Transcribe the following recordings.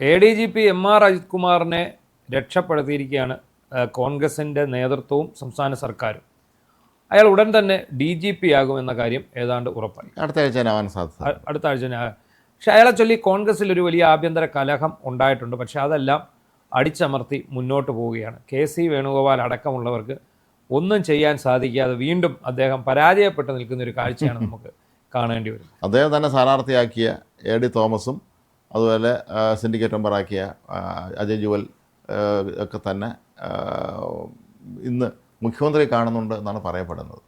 ADGP MR Ajith കുമാറിനെ രക്ഷപ്പെടുത്തിയിരിക്കുകയാണ് കോൺഗ്രസിൻ്റെ നേതൃത്വവും സംസ്ഥാന സർക്കാരും. അയാൾ ഉടൻ തന്നെ DGP ആകുമെന്ന കാര്യം ഏതാണ്ട് ഉറപ്പായി. അടുത്ത ആഴ്ച. പക്ഷെ അയാളെ ചൊല്ലി കോൺഗ്രസിൽ ഒരു വലിയ ആഭ്യന്തര കലഹം ഉണ്ടായിട്ടുണ്ട്. പക്ഷെ അതെല്ലാം അടിച്ചമർത്തി മുന്നോട്ട് പോവുകയാണ്. KC വേണുഗോപാൽ അടക്കമുള്ളവർക്ക് ഒന്നും ചെയ്യാൻ സാധിക്കാതെ വീണ്ടും അദ്ദേഹം പരാജയപ്പെട്ട് നിൽക്കുന്ന ഒരു കാഴ്ചയാണ് നമുക്ക് കാണേണ്ടി വരും. അദ്ദേഹം തന്നെ സ്ഥാനാർത്ഥിയാക്കിയ AD തോമസും അതുപോലെ സിൻഡിക്കേറ്റ് മെമ്പറാക്കിയ അജയ് ജുവൽ ഒക്കെ തന്നെ ഇന്ന് മുഖ്യമന്ത്രിയെ കാണുന്നുണ്ട് എന്നാണ് പറയപ്പെടുന്നത്.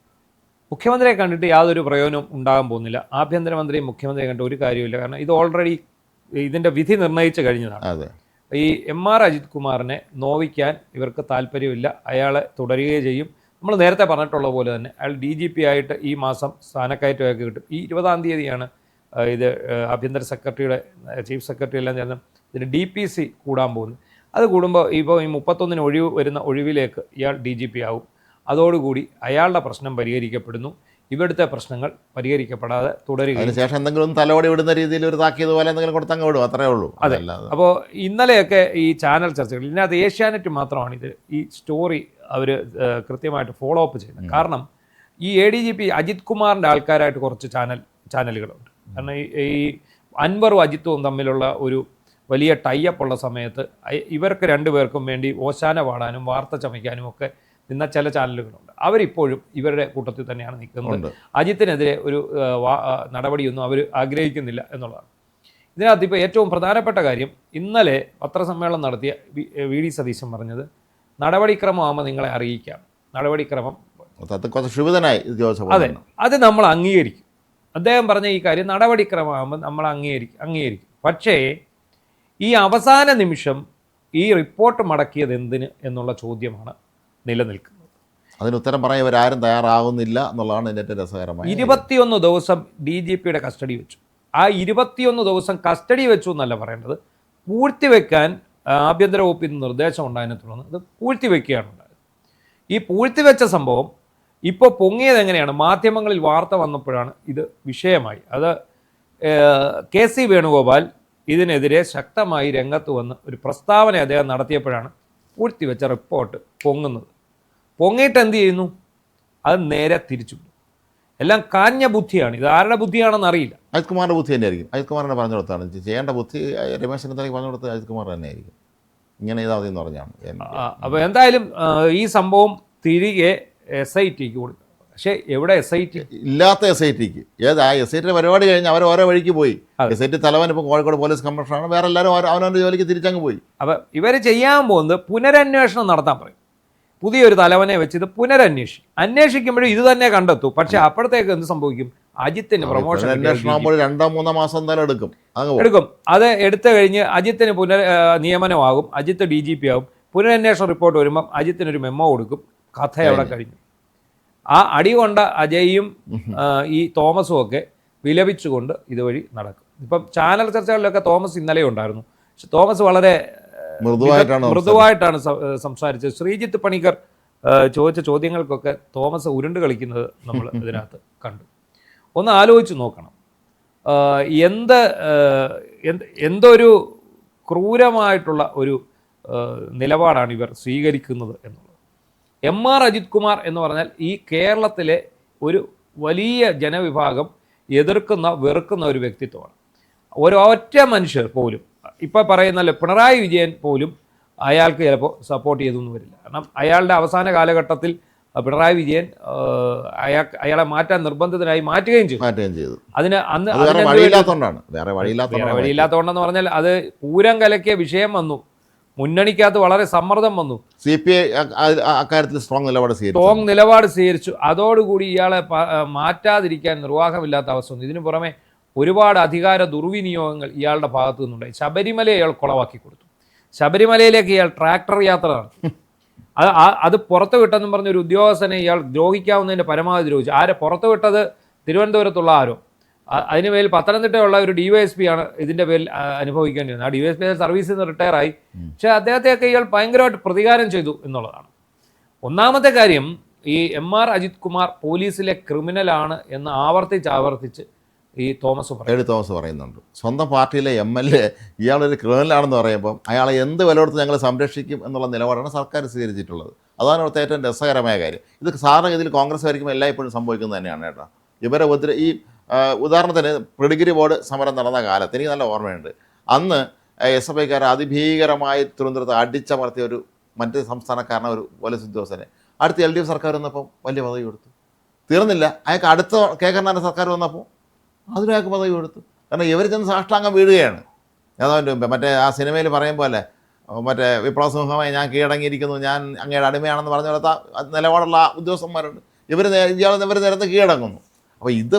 മുഖ്യമന്ത്രിയെ കണ്ടിട്ട് യാതൊരു പ്രയോജനവും ഉണ്ടാകാൻ പോകുന്നില്ല. ആഭ്യന്തരമന്ത്രിയും മുഖ്യമന്ത്രിയെ കണ്ടിട്ട് ഒരു കാര്യമില്ല. കാരണം ഇത് ഓൾറെഡി ഇതിൻ്റെ വിധി നിർണ്ണയിച്ച് കഴിഞ്ഞതാണ്. അതെ, ഈ MR അജിത് കുമാറിനെ നോവിക്കാൻ ഇവർക്ക് താല്പര്യമില്ല. അയാളെ തുടരുകയും ചെയ്യും. നമ്മൾ നേരത്തെ പറഞ്ഞിട്ടുള്ള പോലെ തന്നെ അയാൾ DGP ആയിട്ട് ഈ മാസം സ്ഥാനക്കയറ്റമൊക്കെ കിട്ടും. ഈ 20-ാം തീയതിയാണ് ഇത് ആഭ്യന്തര സെക്രട്ടറിയുടെ ചീഫ് സെക്രട്ടറി എല്ലാം ചേർന്ന് ഇതിന് DPC കൂടാൻ പോകുന്നത്. അത് കൂടുമ്പോൾ ഇപ്പോൾ ഈ 31-ന് ഒഴിവ് വരുന്ന ഒഴിവിലേക്ക് ഇയാൾ DGP ആവും. അതോടുകൂടി അയാളുടെ പ്രശ്നം പരിഹരിക്കപ്പെടുന്നു. ഇവിടുത്തെ പ്രശ്നങ്ങൾ പരിഹരിക്കപ്പെടാതെ തുടരുകയും അതിനുശേഷം എന്തെങ്കിലും തലവടി വിടുന്ന രീതിയിൽ ഒരു താക്കിയത് പോലെ എന്തെങ്കിലും കൊടുത്തങ്ങ് വിടും, അത്രേ ഉള്ളൂ. അതെ. അപ്പോൾ ഇന്നലെയൊക്കെ ഈ ചാനൽ ചർച്ചകൾ, ഇതിനകത്ത് ഏഷ്യാനെറ്റ് മാത്രമാണ് ഈ സ്റ്റോറി അവർ കൃത്യമായിട്ട് ഫോളോ അപ്പ് ചെയ്യുന്നത്. കാരണം ഈ ADGP അജിത് കുമാറിൻ്റെ ആൾക്കാരായിട്ട് കുറച്ച് ചാനലുകളുണ്ട്. കാരണം ഈ അൻവറും അജിത്തും തമ്മിലുള്ള ഒരു വലിയ ടൈപ്പ് ഉള്ള സമയത്ത് ഇവർക്ക് രണ്ടുപേർക്കും വേണ്ടി ഓശാന പാടാനും വാർത്ത ചമയ്ക്കാനും ഒക്കെ നിന്ന ചില ചാനലുകളുണ്ട്. അവരിപ്പോഴും ഇവരുടെ കൂട്ടത്തിൽ തന്നെയാണ് നിൽക്കുന്നത്. അജിത്തിനെതിരെ ഒരു നടപടിയൊന്നും അവർ ആഗ്രഹിക്കുന്നില്ല എന്നുള്ളതാണ്. ഇതിനകത്ത് ഇപ്പോൾ ഏറ്റവും പ്രധാനപ്പെട്ട കാര്യം, ഇന്നലെ പത്രസമ്മേളനം നടത്തിയ VD സതീശൻ പറഞ്ഞത് നടപടിക്രമമാകുമ്പോൾ നിങ്ങളെ അറിയിക്കാം. നടപടിക്രമം അതെ, അത് നമ്മൾ അംഗീകരിക്കും. അദ്ദേഹം പറഞ്ഞ ഈ കാര്യം നടപടിക്രമമാകുമ്പോൾ നമ്മൾ അംഗീകരിക്കും. പക്ഷേ ഈ അവസാന നിമിഷം ഈ റിപ്പോർട്ട് മടക്കിയത് എന്തിന് എന്നുള്ള ചോദ്യമാണ് നിലനിൽക്കുന്നത്. അതിന് ഉത്തരം പറയാൻ ഇവരാരും തയ്യാറാകുന്നില്ല എന്നുള്ളതാണ് ഇതിൻ്റെ രസകരമായി. 21 ദിവസം DGPയുടെ കസ്റ്റഡി വെച്ചു. ആ 21 ദിവസം കസ്റ്റഡി വെച്ചു എന്നല്ല പറയേണ്ടത്, പൂഴ്ത്തിവെക്കാൻ ആഭ്യന്തര വകുപ്പിൽ നിന്ന് നിർദ്ദേശം ഉണ്ടായതിനെ തുടർന്ന് ഇത് പൂഴ്ത്തിവെക്കുകയാണ് ഉണ്ടായത്. ഈ പൂഴ്ത്തിവെച്ച സംഭവം ഇപ്പോൾ പൊങ്ങിയത് എങ്ങനെയാണ്? മാധ്യമങ്ങളിൽ വാർത്ത വന്നപ്പോഴാണ് ഇത് വിഷയമായി. അത് KC വേണുഗോപാൽ ഇതിനെതിരെ ശക്തമായി രംഗത്ത് വന്ന് ഒരു പ്രസ്താവന അദ്ദേഹം നടത്തിയപ്പോഴാണ് പൂഴ്ത്തിവെച്ച റിപ്പോർട്ട് പൊങ്ങുന്നത്. പൊങ്ങിയിട്ട് എന്ത് ചെയ്യുന്നു? അത് നേരെ തിരിച്ചു. എല്ലാം കാഞ്ഞ ബുദ്ധിയാണ്. ഇത് ആരുടെ ബുദ്ധിയാണെന്ന് അറിയില്ല. അജിത് കുമാറിൻ്റെ ബുദ്ധി തന്നെയായിരിക്കും. അജിത് കുമാറിനെ പറഞ്ഞു കൊടുത്താണ് ചെയ്യേണ്ട ബുദ്ധി. രമേശ് ചെന്നിത്തലയ്ക്ക് പറഞ്ഞു കൊടുത്ത് അജിത് കുമാർ തന്നെയായിരിക്കും. ഇങ്ങനെ ചെയ്താൽ മതി എന്ന് പറഞ്ഞാണ്. അപ്പോൾ എന്തായാലും ഈ സംഭവം തിരികെ SITക്ക് കൊടുക്കും. പക്ഷേ എവിടെ SIT? ഇല്ലാത്ത SITക്ക്. ഏത് ആ SITയുടെ പരിപാടി കഴിഞ്ഞ് അവർ ഓരോ വഴിക്ക് പോയി. SIT തലവൻ ഇപ്പോൾ കോഴിക്കോട് പോലീസ് കമ്മീഷണറാണ്. വേറെ എല്ലാവരും അവനവൻ്റെ ജോലിക്ക് തിരിച്ചങ്ങ് പോയി. അപ്പോൾ ഇവർ ചെയ്യാൻ പോകുന്നത് പുനരന്വേഷണം നടത്താൻ പറയും. പുതിയൊരു തലവനെ വെച്ച് ഇത് അന്വേഷിക്കുമ്പോഴും ഇത് തന്നെ കണ്ടെത്തും. പക്ഷെ അപ്പോഴത്തേക്ക് എന്ത് സംഭവിക്കും? അജിത്തിന് പ്രൊമോഷൻ അന്വേഷണം 2-3 മാസം എന്തായാലും എടുക്കും. അത് എടുത്തു കഴിഞ്ഞ് അജിത്തിന് നിയമനമാകും. അജിത്ത് DGP ആകും. പുനരന്വേഷണ റിപ്പോർട്ട് വരുമ്പം അജിത്തിനൊരു മെമ്മോ കൊടുക്കും. കഥ അവിടെ കഴിഞ്ഞു. ആ അടി കൊണ്ട അജയും ഈ തോമസും ഒക്കെ വിലപിച്ചുകൊണ്ട് ഇതുവഴി നടക്കും. ഇപ്പം ചാനൽ ചർച്ചകളിലൊക്കെ തോമസ് ഇന്നലെ ഉണ്ടായിരുന്നു. പക്ഷെ തോമസ് വളരെ മൃദുവായിട്ടാണ് സംസാരിച്ചത്. ശ്രീജിത്ത് പണിക്കർ ചോദിച്ച ചോദ്യങ്ങൾക്കൊക്കെ തോമസ് ഉരുണ്ട് കളിക്കുന്നത് നമ്മൾ ഇതിനകത്ത് കണ്ടു. ഒന്ന് ആലോചിച്ച് നോക്കണം. എന്തൊരു ക്രൂരമായിട്ടുള്ള ഒരു നിലപാടാണ് ഇവർ സ്വീകരിക്കുന്നത് എന്നുള്ളത്. MR അജിത് കുമാർ എന്ന് പറഞ്ഞാൽ ഈ കേരളത്തിലെ ഒരു വലിയ ജനവിഭാഗം വെറുക്കുന്ന ഒരു വ്യക്തിത്വമാണ്. ഒരൊറ്റ മനുഷ്യർ പോലും, ഇപ്പോൾ പറയുന്നല്ലോ പിണറായി വിജയൻ പോലും അയാൾക്ക് ചിലപ്പോൾ സപ്പോർട്ട് ചെയ്തൊന്നും വരില്ല. കാരണം അയാളുടെ അവസാന കാലഘട്ടത്തിൽ പിണറായി വിജയൻ അയാളെ മാറ്റാൻ നിർബന്ധിതനായി മാറ്റുകയും ചെയ്തു. അതിന് വേറെ വഴിയില്ലാത്തതുകൊണ്ടെന്ന് പറഞ്ഞാൽ അത് പൂരം കലക്കിയ വിഷയം വന്നു. മുന്നണിക്കകത്ത് വളരെ സമ്മർദ്ദം വന്നു. CPI അക്കാര്യത്തിൽ സ്ട്രോങ് നിലപാട് സ്വീകരിച്ചു. അതോടുകൂടി ഇയാളെ മാറ്റാതിരിക്കാൻ നിർവാഹമില്ലാത്ത അവസ്ഥ വന്നു. ഇതിനു പുറമെ ഒരുപാട് അധികാര ദുർവിനിയോഗങ്ങൾ ഇയാളുടെ ഭാഗത്തു നിന്നുണ്ടായി. ശബരിമലയെ ഇയാൾ കുളവാക്കി കൊടുത്തു. ശബരിമലയിലേക്ക് ഇയാൾ ട്രാക്ടർ യാത്ര നടത്തി. അത് പുറത്തു വിട്ടെന്നും പറഞ്ഞ ഒരു ഉദ്യോഗസ്ഥനെ ഇയാൾ ദ്രോഹിക്കാവുന്നതിൻ്റെ പരമാവധി ദ്രോഹിച്ചു. പുറത്തു വിട്ടത് തിരുവനന്തപുരത്തുള്ള ആരോ. അതിന് മേൽ പത്തനംതിട്ടയുള്ള ഒരു DYSP ആണ് ഇതിൻ്റെ പേരിൽ അനുഭവിക്കേണ്ടി വന്നത്. ആ DYSP സർവീസിൽ നിന്ന് റിട്ടയറായി. പക്ഷേ അദ്ദേഹത്തെയൊക്കെ ഇയാൾ ഭയങ്കരമായിട്ട് പ്രതികാരം ചെയ്തു എന്നുള്ളതാണ്. ഒന്നാമത്തെ കാര്യം, ഈ MR അജിത് കുമാർ പോലീസിലെ ക്രിമിനലാണ് എന്ന് ആവർത്തിച്ച് ഈ തോമസ് പറയും. തോമസ് പറയുന്നുണ്ട്. സ്വന്തം പാർട്ടിയിലെ MLA ഇയാളൊരു ക്രിമിനലാണെന്ന് പറയുമ്പോൾ അയാളെ എന്ത് വില കൊടുത്ത് ഞങ്ങൾ സംരക്ഷിക്കും എന്നുള്ള നിലപാടാണ് സർക്കാർ സ്വീകരിച്ചിട്ടുള്ളത്. അതാണ് ഇവിടുത്തെ ഏറ്റവും രസകരമായ കാര്യം. ഇത് സാധാരണഗതിയിൽ കോൺഗ്രസ് ആയിരിക്കും എല്ലായ്പ്പോഴും സംഭവിക്കുന്നത് തന്നെയാണ് കേട്ടോ. ഇവരെ ഈ ഉദാഹരണത്തിന് പ്രിഡിഗ്രി ബോർഡ് സമരം നടന്ന കാലത്ത് എനിക്ക് നല്ല ഓർമ്മയുണ്ട്. അന്ന് SFIക്കാർ അതിഭീകരമായി തിരുവനന്തപുരത്ത് അടിച്ചമർത്തിയ ഒരു മറ്റ് സംസ്ഥാനക്കാരനെ, ഒരു പോലീസ് ഉദ്യോഗസ്ഥനെ അടുത്ത LDF സർക്കാർ വന്നപ്പോൾ വലിയ പദവി കൊടുത്തു. തീർന്നില്ല, അയാൾക്ക് അടുത്ത കെ കരുണാകരൻ സർക്കാർ വന്നപ്പോൾ അതിനയാൾക്ക് പദവി കൊടുത്തു. കാരണം ഇവർ ചെന്ന് സാഷ്ടാംഗം വീഴുകയാണ്. ഏതാണ്ട് മറ്റേ ആ സിനിമയിൽ പറയും പോലെ മറ്റേ വിപ്ലവ സമൂഹമായി ഞാൻ കീഴടങ്ങിയിരിക്കുന്നു, ഞാൻ അങ്ങയുടെ അടിമയാണെന്ന് പറഞ്ഞ പോലത്തെ നിലപാടുള്ള ഉദ്യോഗസ്ഥന്മാരുണ്ട്. ഇവർ നിരന്ന് കീഴടങ്ങുന്നു. അപ്പോൾ ഇത്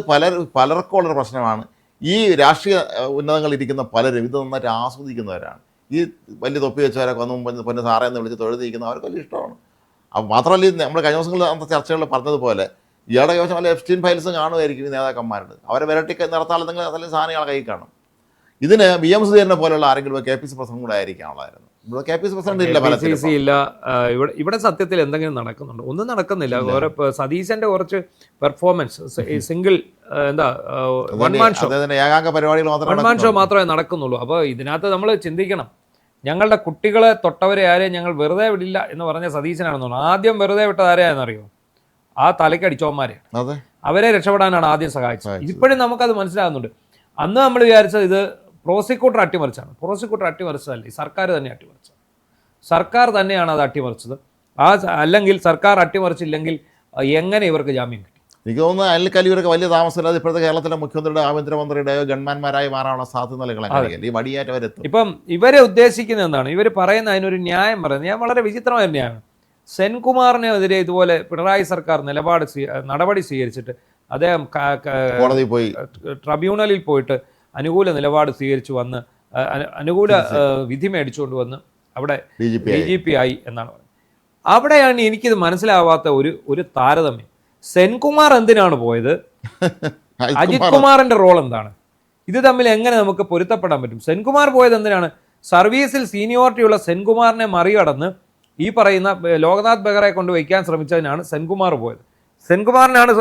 പലർക്കും ഉള്ളൊരു പ്രശ്നമാണ്. ഈ രാഷ്ട്രീയ ഉന്നതങ്ങളിരിക്കുന്ന പലരും ഇത് നന്നായിട്ട് ആസ്വദിക്കുന്നവരാണ്. ഈ വലിയ തൊപ്പി വെച്ചവരൊക്കെ വന്ന് പൊന്ന് സാറേന്ന് വിളിച്ച് തൊഴുതിരിക്കുന്ന അവർക്ക് വലിയ ഇഷ്ടമാണ്. അപ്പോൾ മാത്രമല്ല, നമ്മൾ കഴിഞ്ഞ ദിവസങ്ങളിൽ അന്നത്തെ ചർച്ചകളിൽ പറഞ്ഞതുപോലെ ഇയാളുടെ കൈവശം വല്ല എഫ്സ്റ്റീൻ ഫയൽസും കാണുമായിരിക്കും ഈ നേതാക്കന്മാരുടെ. അവരെ വിരട്ടിക്ക് നടത്താളെങ്കിൽ അതിലും സാധനം ഇയാളെ കൈ കാണും. ഇതിന് VM സുധീരനെ പോലുള്ള ആരെങ്കിലും KPC പ്രസിഡന്റ് കൂടെ ആയിരിക്കാനുള്ളതായിരുന്നു. ഇവിടെ KPC പ്രസിഡന്റ് ഇല്ല, ഇല്ല. ഇവിടെ സത്യത്തിൽ എന്തെങ്കിലും നടക്കുന്നുണ്ട്? ഒന്നും നടക്കുന്നില്ല. സതീശന്റെ കുറച്ച് പെർഫോമൻസ്, സിംഗിൾ ഏകാംഗ പരിപാടികൾ മാത്രമേ നടക്കുന്നുള്ളൂ. അപ്പോൾ ഇതിനകത്ത് നമ്മൾ ചിന്തിക്കണം, ഞങ്ങളുടെ കുട്ടികളെ തൊട്ടവരെ ആരെയും ഞങ്ങൾ വെറുതെ വിടില്ല എന്ന് പറഞ്ഞ സതീശനാണെന്ന് തോന്നുന്നു. ആദ്യം വെറുതെ വിട്ടത് ആരെയാണെന്നറിയോ? ആ തലക്കടിച്ചോന്മാരെയാണ്. അവരെ രക്ഷപ്പെടാനാണ് ആദ്യം സഹായിച്ചത്. ഇപ്പോഴും നമുക്കത് മനസ്സിലാകുന്നുണ്ട്. അന്ന് നമ്മൾ വിചാരിച്ചത് ഇത് പ്രോസിക്യൂട്ടർ അട്ടിമറിച്ചാണ്. പ്രോസിക്യൂട്ടർ അട്ടിമറിച്ചതല്ലേ, സർക്കാർ തന്നെ അട്ടിമറിച്ചത്. സർക്കാർ തന്നെയാണ് അത് അട്ടിമറിച്ചത്. അല്ലെങ്കിൽ സർക്കാർ അട്ടിമറിച്ചില്ലെങ്കിൽ എങ്ങനെ ഇവർക്ക് ജാമ്യം കിട്ടി? എനിക്ക് തോന്നുന്നു അനിൽ കലിയൂരൊക്കെ വലിയ താമസമില്ലാതെ ഇപ്പോഴത്തെ കേരളത്തിലെ മുഖ്യമന്ത്രിയുടെ ആഭ്യന്തരമന്ത്രിയുടെയോ ഗൺമാന്മാരായി മാറാനുള്ള സാധ്യതകളെ ഈ വടിയായിട്ട് അവരെത്തും. ഇപ്പം ഇവരെ ഉദ്ദേശിക്കുന്നത് എന്താണ്? ഇവർ പറയുന്ന അതിനൊരു ന്യായം പറയുന്നത് ഞാൻ വളരെ വിചിത്രമായ ന്യായമാണ്. സെൻകുമാറിനെതിരെ ഇതുപോലെ പിണറായി സർക്കാർ നടപടി സ്വീകരിച്ചിട്ട് അദ്ദേഹം കോടതിയിൽ പോയി, ട്രിബ്യൂണലിൽ പോയിട്ട് അനുകൂല നിലപാട് സ്വീകരിച്ചു വന്ന് അനുകൂല വിധി മേടിച്ചുകൊണ്ട് വന്ന് അവിടെ DGP ആയി എന്നാണ് പറയുന്നത്. അവിടെയാണ് എനിക്കിത് മനസ്സിലാവാത്ത ഒരു താരതമ്യം. സെൻകുമാർ എന്തിനാണ് പോയത്? അജിത് കുമാറിന്റെ റോൾ എന്താണ്? ഇത് തമ്മിൽ എങ്ങനെ നമുക്ക് പൊരുത്തപ്പെടാൻ പറ്റും? സെൻകുമാർ പോയത് എന്തിനാണ്? സർവീസിൽ സീനിയോറിറ്റിയുള്ള സെൻകുമാറിനെ മറികടന്ന് ഈ പറയുന്ന ലോക്നാഥ് ബെഹ്റയെ കൊണ്ട് വയ്ക്കാൻ ശ്രമിച്ചതിനാണ് സെൻകുമാർ പോയത്. സെൻകുമാറിനാണ്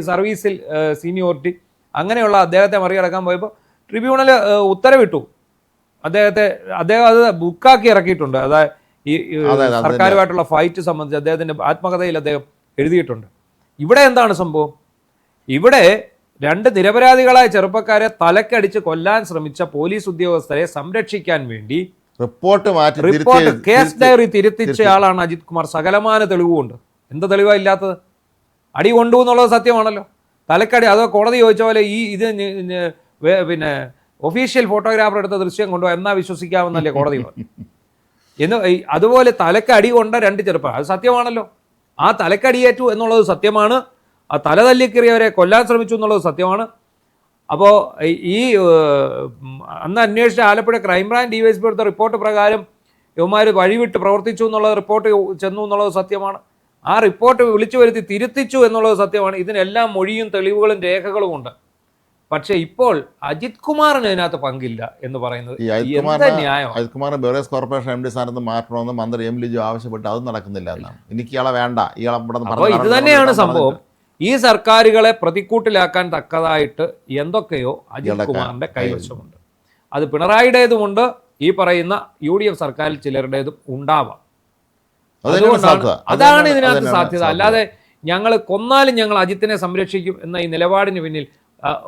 സർവീസിൽ സീനിയോറിറ്റി. അങ്ങനെയുള്ള അദ്ദേഹത്തെ മറികടക്കാൻ പോയപ്പോൾ ട്രിബ്യൂണൽ ഉത്തരവിട്ടു. അദ്ദേഹം അത് ബുക്കാക്കി ഇറക്കിയിട്ടുണ്ട്. അതായത് ഈ സർക്കാരുമായിട്ടുള്ള ഫൈറ്റ് സംബന്ധിച്ച് അദ്ദേഹത്തിൻ്റെ ആത്മകഥയിൽ അദ്ദേഹം എഴുതിയിട്ടുണ്ട്. ഇവിടെ എന്താണ് സംഭവം? ഇവിടെ രണ്ട് നിരപരാധികളായ ചെറുപ്പക്കാരെ തലക്കടിച്ച് കൊല്ലാൻ ശ്രമിച്ച പോലീസ് ഉദ്യോഗസ്ഥരെ സംരക്ഷിക്കാൻ വേണ്ടി റിപ്പോർട്ട് കേസ് ഡയറി തിരുത്തിച്ച ആളാണ് അജിത് കുമാർ. സകലമാന തെളിവുമുണ്ട്. എന്ത് തെളിവാ ഇല്ലാത്തത്? അടി കൊണ്ടു എന്നുള്ളത് സത്യമാണല്ലോ. തലക്കടി, അതോ കോടതി ചോദിച്ച പോലെ ഇത് പിന്നെ ഒഫീഷ്യൽ ഫോട്ടോഗ്രാഫർ എടുത്ത ദൃശ്യം കൊണ്ടുപോയി എന്നാ വിശ്വസിക്കാമെന്നല്ലേ കോടതി പറഞ്ഞു. അതുപോലെ തലക്കടി കൊണ്ട രണ്ട് ചെറുപ്പം, അത് സത്യമാണല്ലോ. ആ തലക്കടിയേറ്റു എന്നുള്ളത് സത്യമാണ്. ആ തല തല്ലിക്കേറിയവരെ കൊല്ലാൻ ശ്രമിച്ചു എന്നുള്ളത് സത്യമാണ്. അപ്പോൾ ഈ അന്ന് അന്വേഷിച്ച ആലപ്പുഴ ക്രൈംബ്രാഞ്ച് DYSP എടുത്ത റിപ്പോർട്ട് പ്രകാരം ഇവന്മാർ വഴിവിട്ട് പ്രവർത്തിച്ചു എന്നുള്ള റിപ്പോർട്ട് ചെന്നു എന്നുള്ളത് സത്യമാണ്. ആ റിപ്പോർട്ട് വിളിച്ചു വരുത്തി തിരുത്തിച്ചു എന്നുള്ളത് സത്യമാണ്. ഇതിനെല്ലാം മൊഴിയും തെളിവുകളും രേഖകളും ഉണ്ട്. പക്ഷെ ഇപ്പോൾ അജിത് കുമാറിന് അതിനകത്ത് പങ്കില്ല എന്ന് പറയുന്നത് അജിത് കുമാറിന് ബെവറേജ് കോർപ്പറേഷൻ MD സ്ഥാനത്ത് മാറ്റണമെന്ന് മന്ത്രി M. ലിജു ആവശ്യപ്പെട്ട് അത് നടക്കുന്നില്ല എന്നാണ്. എനിക്ക് ഇയാളെ വേണ്ട, ഇയാളെ ഇത് തന്നെയാണ് സംഭവം. ഈ സർക്കാരുകളെ പ്രതിക്കൂട്ടിലാക്കാൻ തക്കതായിട്ട് എന്തൊക്കെയോ അജിത് കുമാറിന്റെ കൈവശമുണ്ട്. അത് പിണറായിയുടേതുമുണ്ട്, ഈ പറയുന്ന UDF സർക്കാരിൽ ചിലരുടേതും ഉണ്ടാവാം. അതാണ് ഇതിനകത്ത് സാധ്യത. അല്ലാതെ ഞങ്ങൾ കൊന്നാലും ഞങ്ങൾ അജിത്തിനെ സംരക്ഷിക്കും എന്ന ഈ നിലപാടിന് പിന്നിൽ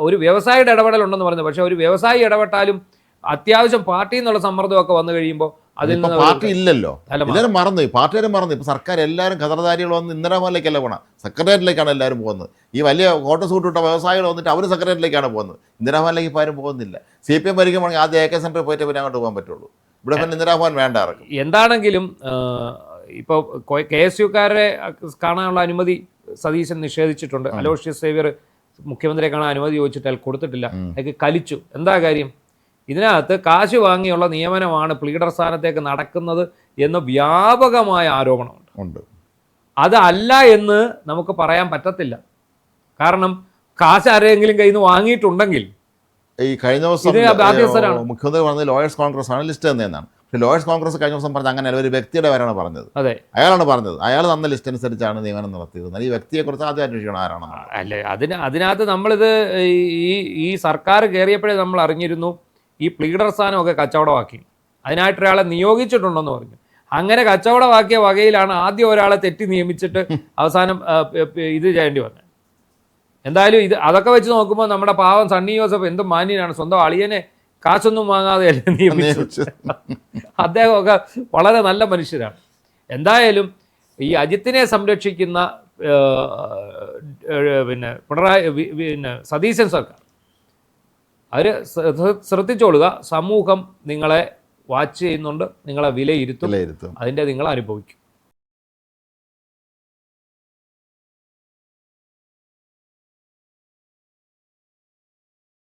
ഒരു വ്യവസായിയുടെ ഇടപെടലുണ്ടെന്ന് പറയുന്നത്. പക്ഷെ ഒരു വ്യവസായി ഇടപെട്ടാലും അത്യാവശ്യം പാർട്ടിയിൽ നിന്നുള്ള സമ്മർദ്ദമൊക്കെ വന്നു കഴിയുമ്പോൾ അതിൽ നിന്ന് പാർട്ടി ഇല്ലല്ലോ. എല്ലാവരും മറന്നു, പാർട്ടിക്കാരും മറന്നു. ഇപ്പൊ സർക്കാർ എല്ലാവരും ഖദർദാരികൾ വന്ന് ഇന്ദിരാഭവനിലേക്കല്ല പോകണം, സെക്രട്ടേറിയറ്റിലേക്കാണ് എല്ലാവരും പോകുന്നത്. ഈ വലിയ കോട്ട സൂട്ടിട്ട വ്യവസായികൾ വന്നിട്ട് അവർ സെക്രട്ടേറിയറ്റിലേക്കാണ് പോകുന്നത്. ഇന്ദിരാഭവനിലേക്ക് ഇപ്പോൾ ആരും പോകുന്നില്ല. CPM ഭരിക്കുമ്പോൾ ആദ്യം AK സെന്ററിൽ പോയിട്ട് പിന്നെ അങ്ങോട്ട് പോകാൻ പറ്റുള്ളൂ. ഇവിടെ പിന്നെ ഇന്ദിരാഭവൻ വേണ്ട ഇറക്കും. എന്താണെങ്കിലും ഇപ്പോൾ KSUക്കാരെ കാണാനുള്ള അനുമതി സതീശൻ നിഷേധിച്ചിട്ടുണ്ട്. അലോഷ്യസ് സേവ്യർ മുഖ്യമന്ത്രിയെ കാണാൻ അനുമതി ചോദിച്ചിട്ട് അയാൾ കൊടുത്തിട്ടില്ല. അയാൾക്ക് കലിച്ചു. എന്താ കാര്യം? ഇതിനകത്ത് കാശ് വാങ്ങിയുള്ള നിയമനമാണ് പ്ലീഡർ സ്ഥാനത്തേക്ക് നടക്കുന്നത് എന്ന് വ്യാപകമായ ആരോപണമുണ്ട്. അതല്ല എന്ന് നമുക്ക് പറയാൻ പറ്റത്തില്ല. കാരണം കാശ് ആരെങ്കിലും കയ്യിൽ നിന്ന് വാങ്ങിയിട്ടുണ്ടെങ്കിൽ ഈ കഴിഞ്ഞ ദിവസം മുഖ്യമന്ത്രി പറഞ്ഞത് ലോയേഴ്സ് കോൺഗ്രസ് ആണ് ലിസ്റ്റ് തന്നെയെന്നാണ്. ലോയേഴ്സ് കോൺഗ്രസ് കഴിഞ്ഞ ദിവസം പറഞ്ഞത് അങ്ങനെയല്ല, ഒരു വ്യക്തിയുടെ പേരാണ് പറഞ്ഞത്. അതെ, അയാളാണ് പറഞ്ഞത്, അയാൾ തന്ന ലിസ്റ്റ് അനുസരിച്ചാണ് നിയമനം നടത്തിയത്. എന്നാൽ ഈ വ്യക്തിയെക്കുറിച്ച് ആദ്യം അന്വേഷിക്കണം ആരാണെന്ന്. അല്ലേ അതിനകത്ത് നമ്മളിത് ഈ സർക്കാർ കയറിയപ്പോഴേ നമ്മൾ അറിഞ്ഞിരുന്നു ഈ പ്ലീഡർ സ്ഥാനമൊക്കെ കച്ചവടമാക്കി, അതിനായിട്ട് ഒരാളെ നിയോഗിച്ചിട്ടുണ്ടെന്ന് പറഞ്ഞു. അങ്ങനെ കച്ചവടമാക്കിയ വകയിലാണ് ആദ്യം ഒരാളെ തെറ്റി നിയമിച്ചിട്ട് അവസാനം ഇത് ചെയ്യേണ്ടി വന്നത്. എന്തായാലും അതൊക്കെ വെച്ച് നോക്കുമ്പോൾ നമ്മുടെ പാവം സണ്ണി ജോസഫ് എന്തും മാന്യനാണ്, സ്വന്തം അളിയനെ കാശൊന്നും വാങ്ങാതെ നിയമിച്ചു. അദ്ദേഹമൊക്കെ വളരെ നല്ല മനുഷ്യരാണ്. എന്തായാലും ഈ അജിത്തിനെ സംരക്ഷിക്കുന്ന സതീശൻ സർക്കാർ അവർ ശ്രദ്ധിച്ചോളുക. സമൂഹം നിങ്ങളെ വാച്ച് ചെയ്യുന്നുണ്ട്, നിങ്ങളെ വിലയിരുത്തും, അതിൻ്റെ നിങ്ങൾ അനുഭവിക്കും.